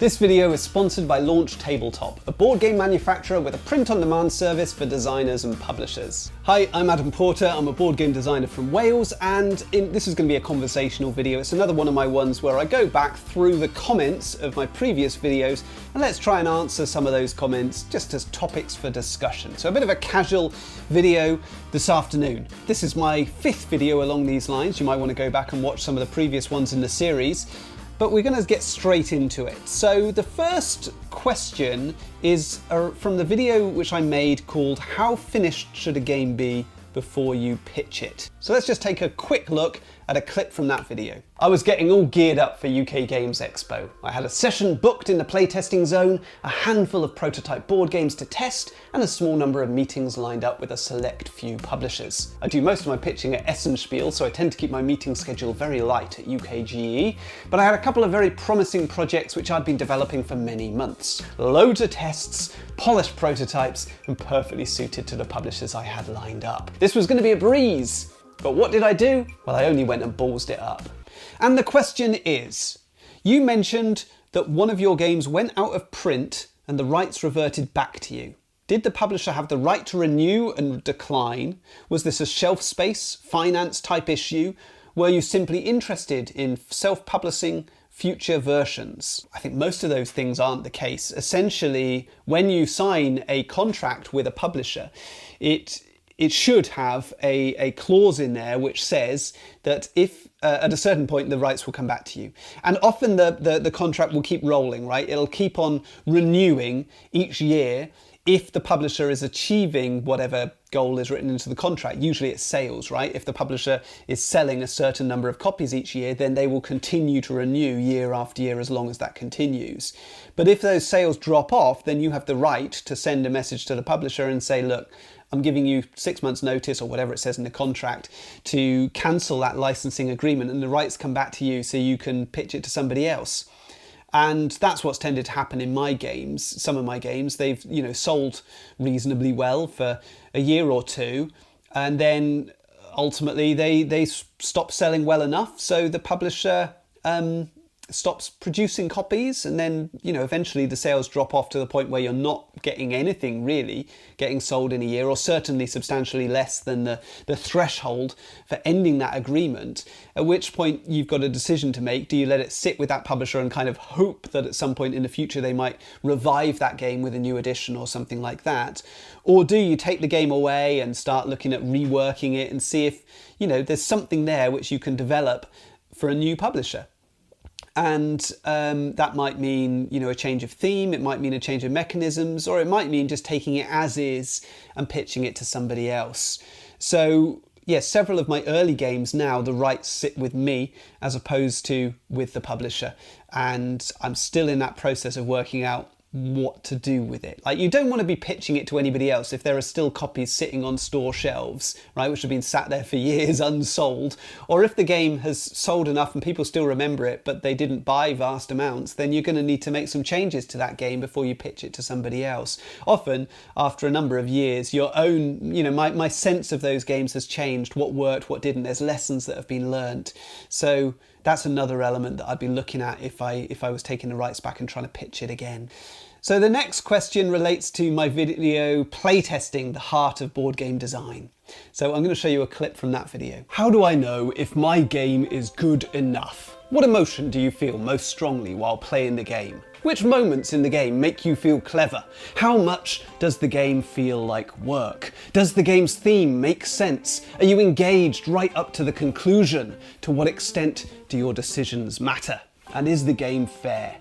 This video is sponsored by Launch Tabletop, a board game manufacturer with a print-on-demand service for designers and publishers. Hi, I'm Adam Porter, I'm a board game designer from Wales, and this is going to be a conversational video. It's another one of my ones where I go back through the comments of my previous videos, and let's try and answer some of those comments just as topics for discussion. So a bit of a casual video this afternoon. This is my 5th video along these lines. You might want to go back and watch some of the previous ones in the series. But we're going to get straight into it. So the first question is from the video which I made called "How finished should a game be before you pitch it?" So let's just take a quick look at a clip from that video. I was getting all geared up for UK Games Expo. I had a session booked in the playtesting zone, a handful of prototype board games to test, and a small number of meetings lined up with a select few publishers. I do most of my pitching at Essenspiel, so I tend to keep my meeting schedule very light at UKGE, but I had a couple of very promising projects which I'd been developing for many months. Loads of tests, polished prototypes, and perfectly suited to the publishers I had lined up. This was going to be a breeze. But what did I do? Well, I only went and ballsed it up. And the question is, you mentioned that one of your games went out of print and the rights reverted back to you. Did the publisher have the right to renew and decline? Was this a shelf space, finance type issue? Were you simply interested in self-publishing future versions? I think most of those things aren't the case. Essentially, when you sign a contract with a publisher, it should have a clause in there which says that if at a certain point the rights will come back to you. And often the contract will keep rolling, right? It'll keep on renewing each year if the publisher is achieving whatever goal is written into the contract. Usually it's sales, right? If the publisher is selling a certain number of copies each year, then they will continue to renew year after year as long as that continues. But if those sales drop off, then you have the right to send a message to the publisher and say, look, I'm giving you 6 months notice or whatever it says in the contract to cancel that licensing agreement, and the rights come back to you so you can pitch it to somebody else. And that's what's tended to happen in my games. Some of my games, they've sold reasonably well for a year or two, and then ultimately they stop selling well enough, so the publisher stops producing copies, and then eventually the sales drop off to the point where you're not getting anything really getting sold in a year, or certainly substantially less than the threshold for ending that agreement, at which point you've got a decision to make. Do you let it sit with that publisher and kind of hope that at some point in the future they might revive that game with a new edition or something like that? Or do you take the game away and start looking at reworking it and see if there's something there which you can develop for a new publisher? And that might mean, a change of theme, it might mean a change of mechanisms, or it might mean just taking it as is and pitching it to somebody else. So, yes, several of my early games now, the rights sit with me as opposed to with the publisher. And I'm still in that process of working out what to do with it. Like, you don't want to be pitching it to anybody else if there are still copies sitting on store shelves, right, which have been sat there for years unsold, or if the game has sold enough and people still remember it but they didn't buy vast amounts, then you're going to need to make some changes to that game before you pitch it to somebody else. Often after a number of years, your own, my sense of those games has changed, what worked, what didn't. There's lessons that have been learnt. So that's another element that I'd be looking at if I was taking the rights back and trying to pitch it again. So the next question relates to my video Playtesting, the heart of board game design. So I'm going to show you a clip from that video. How do I know if my game is good enough? What emotion do you feel most strongly while playing the game? Which moments in the game make you feel clever? How much does the game feel like work? Does the game's theme make sense? Are you engaged right up to the conclusion? To what extent do your decisions matter? And is the game fair?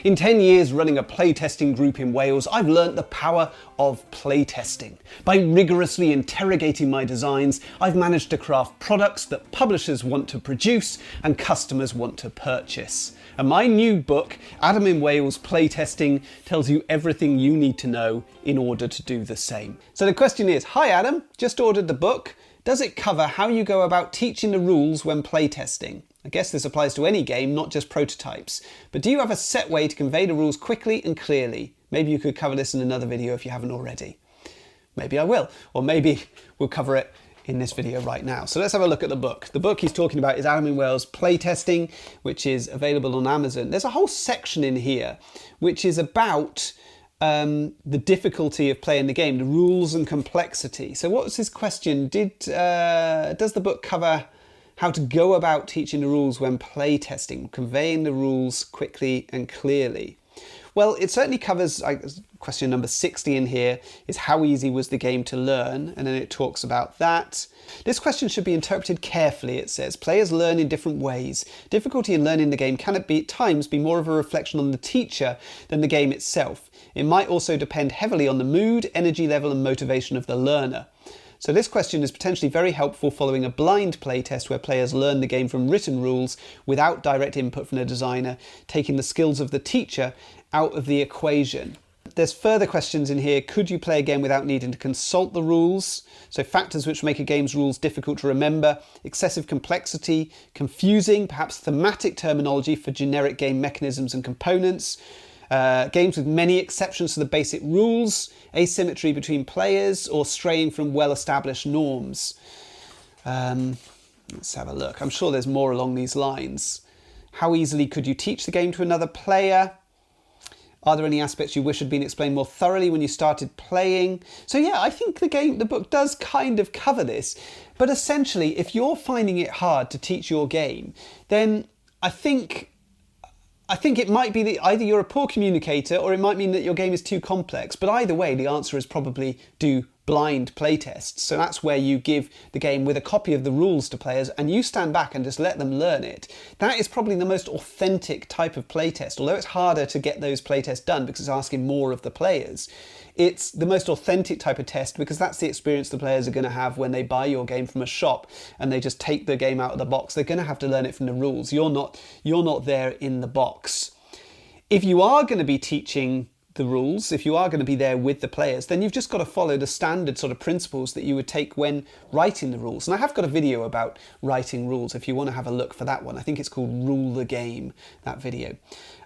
In 10 years running a playtesting group in Wales, I've learnt the power of playtesting. By rigorously interrogating my designs, I've managed to craft products that publishers want to produce and customers want to purchase. And my new book, Adam in Wales Playtesting, tells you everything you need to know in order to do the same. So the question is, hi Adam, just ordered the book. Does it cover how you go about teaching the rules when playtesting? I guess this applies to any game, not just prototypes. But do you have a set way to convey the rules quickly and clearly? Maybe you could cover this in another video if you haven't already. Maybe I will. Or maybe we'll cover it in this video right now. So let's have a look at the book. The book he's talking about is Adam Wales' Playtesting, which is available on Amazon. There's a whole section in here which is about the difficulty of playing the game, the rules and complexity. So what's his question? Does the book cover how to go about teaching the rules when playtesting, conveying the rules quickly and clearly? Well, it certainly covers, question number 60 in here is how easy was the game to learn? And then it talks about that. This question should be interpreted carefully, it says. Players learn in different ways. Difficulty in learning the game can at times be more of a reflection on the teacher than the game itself. It might also depend heavily on the mood, energy level and motivation of the learner. So this question is potentially very helpful following a blind playtest where players learn the game from written rules without direct input from the designer, taking the skills of the teacher out of the equation. There's further questions in here. Could you play a game without needing to consult the rules? So factors which make a game's rules difficult to remember, excessive complexity, confusing, perhaps thematic terminology for generic game mechanisms and components, games with many exceptions to the basic rules, asymmetry between players, or straying from well-established norms. Let's have a look. I'm sure there's more along these lines. How easily could you teach the game to another player? Are there any aspects you wish had been explained more thoroughly when you started playing? So yeah, I think the book does kind of cover this. But essentially, if you're finding it hard to teach your game, then I think it might be that either you're a poor communicator or it might mean that your game is too complex. But either way, the answer is probably do blind playtests. So that's where you give the game with a copy of the rules to players and you stand back and just let them learn it. That is probably the most authentic type of playtest, although it's harder to get those playtests done because it's asking more of the players. It's the most authentic type of test because that's the experience the players are going to have when they buy your game from a shop and they just take the game out of the box. They're going to have to learn it from the rules. You're not there in the box. If you are going to be teaching the rules, if you are going to be there with the players, then you've just got to follow the standard sort of principles that you would take when writing the rules. And I have got a video about writing rules if you want to have a look for that one. I think it's called Rule the Game, that video.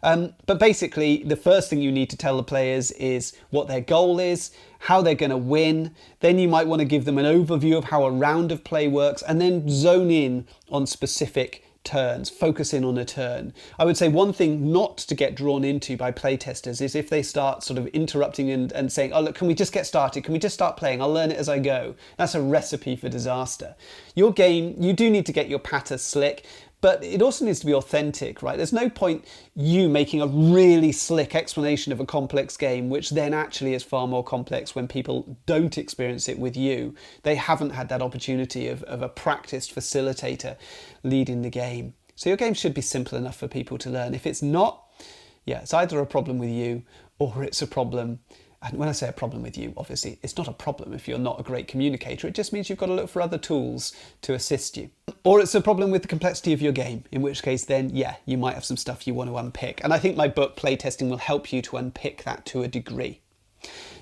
But basically, the first thing you need to tell the players is what their goal is, how they're going to win. Then you might want to give them an overview of how a round of play works and then zone in on specific turns, focus in on a turn. I would say one thing not to get drawn into by playtesters is if they start sort of interrupting and saying, oh look, can we just get started? Can we just start playing? I'll learn it as I go. That's a recipe for disaster. Your game, you do need to get your patter slick, but it also needs to be authentic, right? There's no point you making a really slick explanation of a complex game, which then actually is far more complex when people don't experience it with you. They haven't had that opportunity of a practiced facilitator leading the game. So your game should be simple enough for people to learn. If it's not, yeah, it's either a problem with you or it's a problem. And when I say a problem with you, obviously, it's not a problem if you're not a great communicator. It just means you've got to look for other tools to assist you. Or it's a problem with the complexity of your game, in which case then, yeah, you might have some stuff you want to unpick. And I think my book, Playtesting, will help you to unpick that to a degree.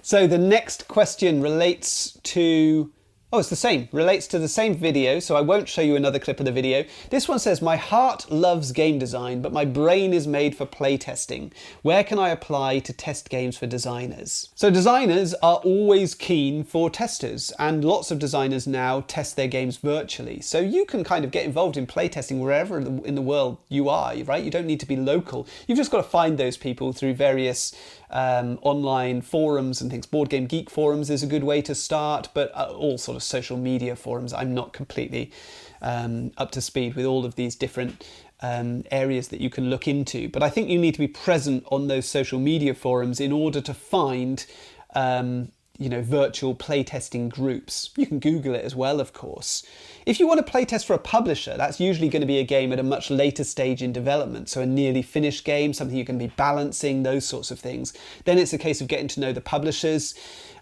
So the next question relates to... Oh, it's the same. Relates to the same video, so I won't show you another clip of the video. This one says, my heart loves game design, but my brain is made for playtesting. Where can I apply to test games for designers? So designers are always keen for testers, and lots of designers now test their games virtually. So you can kind of get involved in playtesting wherever in the world you are, right? You don't need to be local. You've just got to find those people through various online forums and things. Board Game Geek forums is a good way to start, but all sort of social media forums. I'm not completely up to speed with all of these different areas that you can look into, but I think you need to be present on those social media forums in order to find virtual playtesting groups. You can Google it as well, of course. If you want to playtest for a publisher, that's usually going to be a game at a much later stage in development, so a nearly finished game, something you're going to be balancing, those sorts of things. Then it's a case of getting to know the publishers.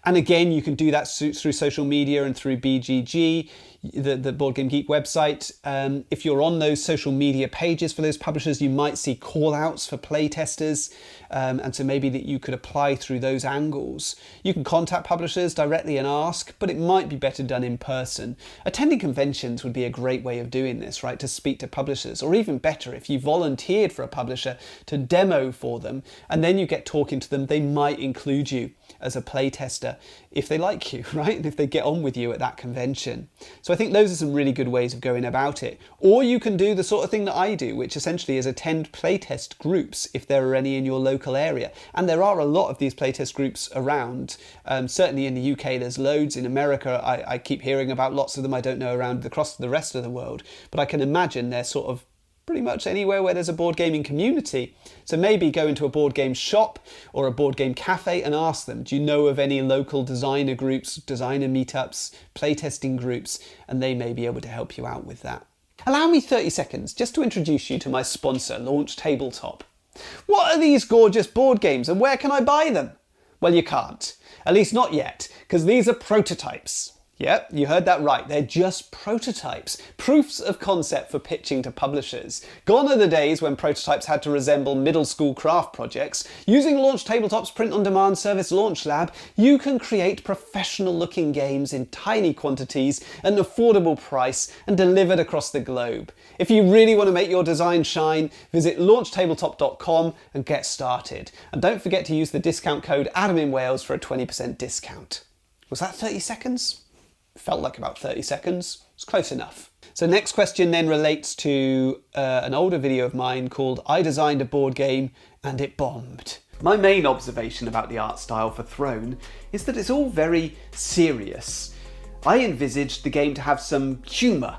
And again, you can do that through social media and through BGG, the Board Game Geek website. If you're on those social media pages for those publishers, you might see call outs for playtesters. And so maybe that you could apply through those angles. You can contact publishers directly and ask, but it might be better done in person. Attending conventions conventions would be a great way of doing this, right? To speak to publishers, or even better, if you volunteered for a publisher to demo for them, and then you get talking to them, they might include you as a playtester if they like you, right? And if they get on with you at that convention. So I think those are some really good ways of going about it. Or you can do the sort of thing that I do, which essentially is attend playtest groups if there are any in your local area. And there are a lot of these playtest groups around. Certainly in the UK there's loads. In America I keep hearing about lots of them. I don't know around across the rest of the world, but I can imagine they're sort of pretty much anywhere where there's a board gaming community. So maybe go into a board game shop or a board game cafe and ask them, do you know of any local designer groups, designer meetups, playtesting groups? And they may be able to help you out with that. Allow me 30 seconds just to introduce you to my sponsor, Launch Tabletop. What are these gorgeous board games and where can I buy them? Well, you can't. At least not yet, because these are prototypes. Yep, you heard that right. They're just prototypes. Proofs of concept for pitching to publishers. Gone are the days when prototypes had to resemble middle school craft projects. Using Launch Tabletop's print-on-demand service Launch Lab, you can create professional-looking games in tiny quantities at an affordable price and delivered across the globe. If you really want to make your design shine, visit launchtabletop.com and get started. And don't forget to use the discount code ADAMINWales for a 20% discount. Was that 30 seconds? Felt like about 30 seconds. It's close enough. So next question then relates to an older video of mine called I Designed a Board Game and It Bombed. My main observation about the art style for Throne is that it's all very serious. I envisaged the game to have some humour,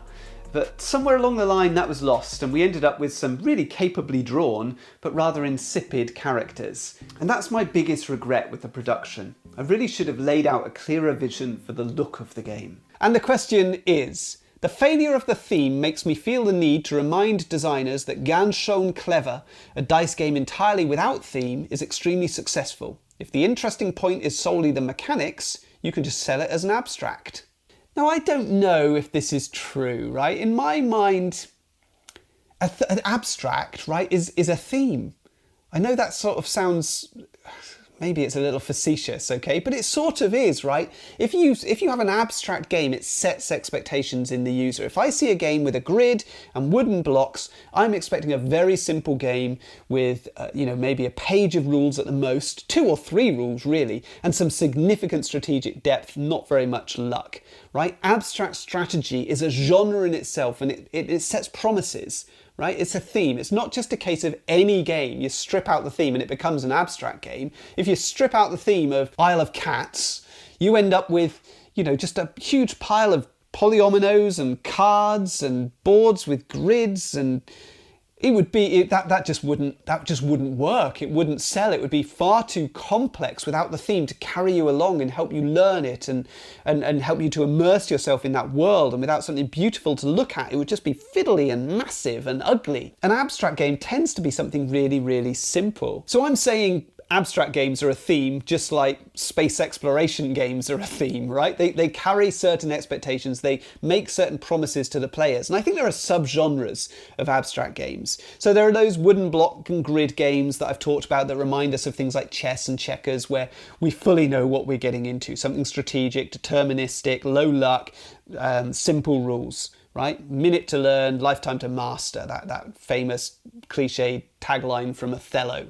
but somewhere along the line that was lost and we ended up with some really capably drawn but rather insipid characters. And that's my biggest regret with the production. I really should have laid out a clearer vision for the look of the game. And the question is, the failure of the theme makes me feel the need to remind designers that Ganz Schön Clever, a dice game entirely without theme, is extremely successful. If the interesting point is solely the mechanics, you can just sell it as an abstract. Now, I don't know if this is true, right? In my mind, an abstract, right, is a theme. I know that sort of sounds, maybe it's a little facetious, okay? But it sort of is, right? If you have an abstract game, it sets expectations in the user. If I see a game with a grid and wooden blocks, I'm expecting a very simple game with, maybe a page of rules at the most, 2 or 3 rules really, and some significant strategic depth, not very much luck, right? Abstract strategy is a genre in itself and it sets promises. Right? It's a theme. It's not just a case of any game. You strip out the theme and it becomes an abstract game. If you strip out the theme of Isle of Cats, you end up with, just a huge pile of polyominoes and cards and boards with grids, and that just wouldn't work. It wouldn't sell. It would be far too complex without the theme to carry you along and help you learn it and help you to immerse yourself in that world. And without something beautiful to look at, it would just be fiddly and massive and ugly. An abstract game tends to be something really, really simple. So I'm saying abstract games are a theme, just like space exploration games are a theme, right? They carry certain expectations, they make certain promises to the players. And I think there are subgenres of abstract games. So there are those wooden block and grid games that I've talked about that remind us of things like chess and checkers, where we fully know what we're getting into. Something strategic, deterministic, low luck, simple rules. Right? Minute to learn, lifetime to master, that famous cliche tagline from Othello.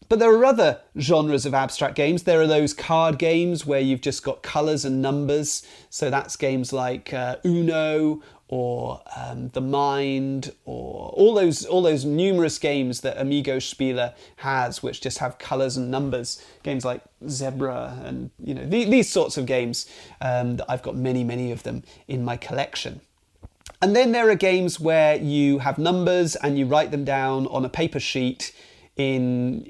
But there are other genres of abstract games. There are those card games where you've just got colours and numbers. So that's games like Uno or The Mind, or all those numerous games that Amigo Spieler has, which just have colours and numbers. Games like Zebra and these sorts of games. That I've got many of them in my collection. And then there are games where you have numbers and you write them down on a paper sheet in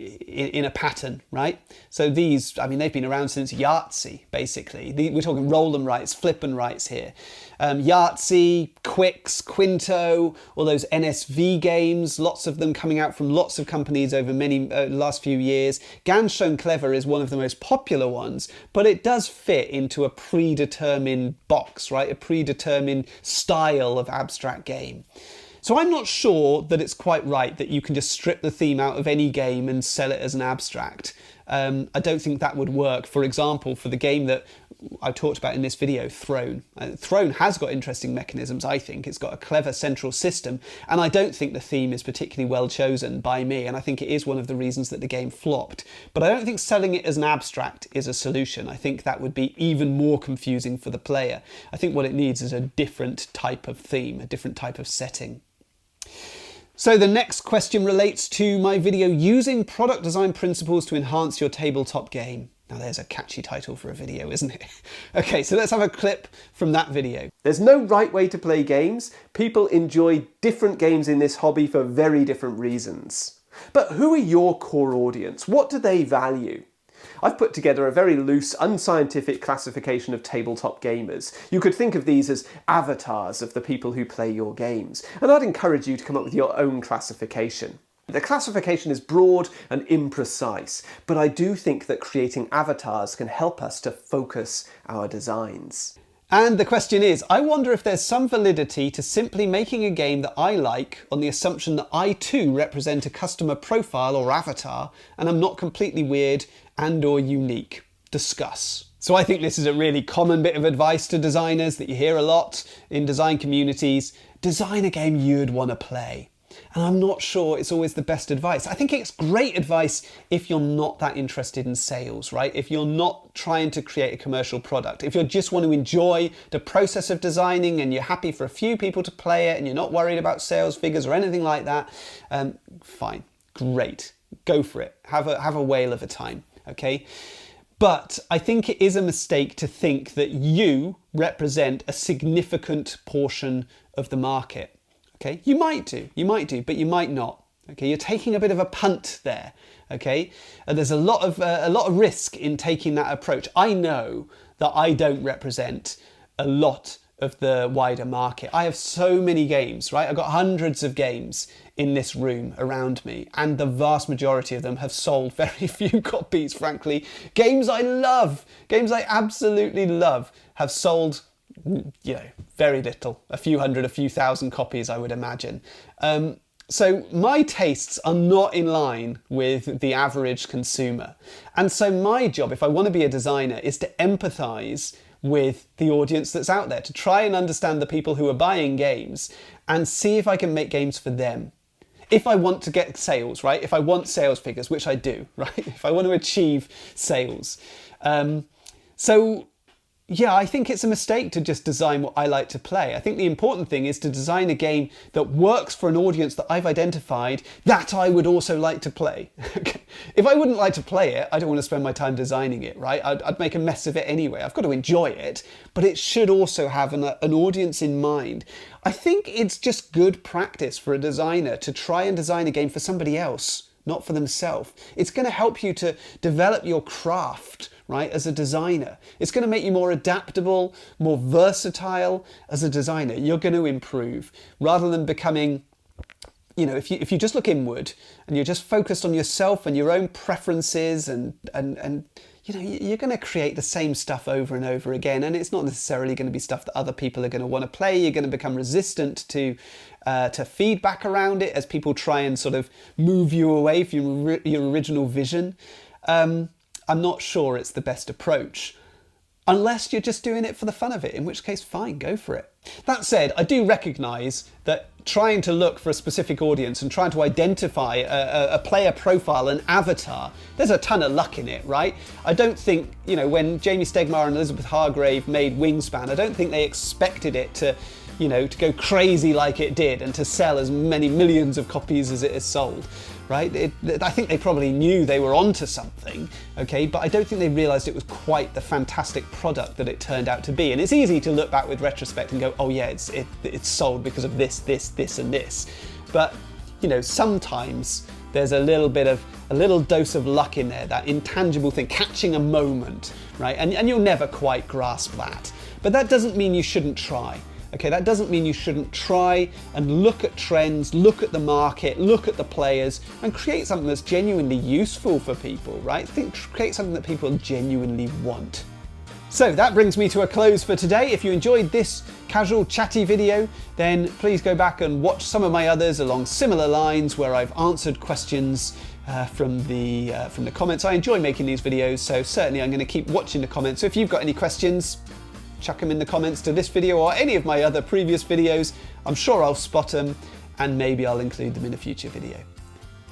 a pattern, right? So these, they've been around since Yahtzee, basically. We're talking roll and writes, flip and writes here. Yahtzee, Quicks, Quinto, all those NSV games, lots of them coming out from lots of companies over many last few years. Ganz Schön Clever is one of the most popular ones, but it does fit into a predetermined box, right? A predetermined style of abstract game. So I'm not sure that it's quite right that you can just strip the theme out of any game and sell it as an abstract. I don't think that would work. For example, for the game that I talked about in this video, Throne. Throne has got interesting mechanisms, I think. It's got a clever central system, and I don't think the theme is particularly well chosen by me, and I think it is one of the reasons that the game flopped. But I don't think selling it as an abstract is a solution. I think that would be even more confusing for the player. I think what it needs is a different type of theme, a different type of setting. So the next question relates to my video, using product design principles to enhance your tabletop game. Now there's a catchy title for a video, isn't it? Okay, so let's have a clip from that video. There's no right way to play games. People enjoy different games in this hobby for very different reasons. But who are your core audience? What do they value? I've put together a very loose, unscientific classification of tabletop gamers. You could think of these as avatars of the people who play your games, and I'd encourage you to come up with your own classification. The classification is broad and imprecise, but I do think that creating avatars can help us to focus our designs. And the question is, I wonder if there's some validity to simply making a game that I like on the assumption that I too represent a customer profile or avatar, and I'm not completely weird and or unique. Discuss. So I think this is a really common bit of advice to designers that you hear a lot in design communities. Design a game you'd want to play. And I'm not sure it's always the best advice. I think it's great advice if you're not that interested in sales, right? If you're not trying to create a commercial product, if you just want to enjoy the process of designing and you're happy for a few people to play it and you're not worried about sales figures or anything like that, fine, great, go for it. Have a whale of a time, okay? But I think it is a mistake to think that you represent a significant portion of the market. Okay, you might do, but you might not. Okay, you're taking a bit of a punt there. Okay, there's a lot of risk in taking that approach. I know that I don't represent a lot of the wider market. I have so many games, right? I've got hundreds of games in this room around me, and the vast majority of them have sold very few copies, frankly. Games I love, games I absolutely love, have sold, you know, very little, a few hundred, a few thousand copies, I would imagine. So my tastes are not in line with the average consumer. And so my job, if I want to be a designer, is to empathize with the audience that's out there, to try and understand the people who are buying games and see if I can make games for them. If I want to get sales, right? If I want sales figures, which I do, right? If I want to achieve sales. So yeah, I think it's a mistake to just design what I like to play. I think the important thing is to design a game that works for an audience that I've identified that I would also like to play. If I wouldn't like to play it, I don't want to spend my time designing it, right? I'd make a mess of it anyway. I've got to enjoy it, but it should also have an audience in mind. I think it's just good practice for a designer to try and design a game for somebody else, not for themselves. It's going to help you to develop your craft, right, as a designer. It's going to make you more adaptable, more versatile as a designer. You're going to improve rather than becoming, you know, if you just look inward and you're just focused on yourself and your own preferences and you know, you're going to create the same stuff over and over again, and it's not necessarily going to be stuff that other people are going to want to play. You're going to become resistant to feedback around it as people try and sort of move you away from your original vision. I'm not sure it's the best approach, unless you're just doing it for the fun of it, in which case, fine, go for it. That said, I do recognise that trying to look for a specific audience and trying to identify a player profile, an avatar, there's a ton of luck in it, right? I don't think, you know, when Jamie Stegmaier and Elizabeth Hargrave made Wingspan, I don't think they expected it to, you know, to go crazy like it did and to sell as many millions of copies as it has sold, right? I think they probably knew they were onto something, okay, but I don't think they realised it was quite the fantastic product that it turned out to be. And it's easy to look back with retrospect and go, oh yeah, it's sold because of this, and this. But, you know, sometimes there's a little dose of luck in there, that intangible thing, catching a moment, right? And you'll never quite grasp that. But that doesn't mean you shouldn't try. Okay, that doesn't mean you shouldn't try and look at trends, look at the market, look at the players, and create something that's genuinely useful for people, right? Create something that people genuinely want. So that brings me to a close for today. If you enjoyed this casual chatty video, then please go back and watch some of my others along similar lines where I've answered questions from the comments. I enjoy making these videos, so certainly I'm going to keep watching the comments. So if you've got any questions, chuck them in the comments to this video or any of my other previous videos. I'm sure I'll spot them and maybe I'll include them in a future video.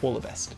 All the best.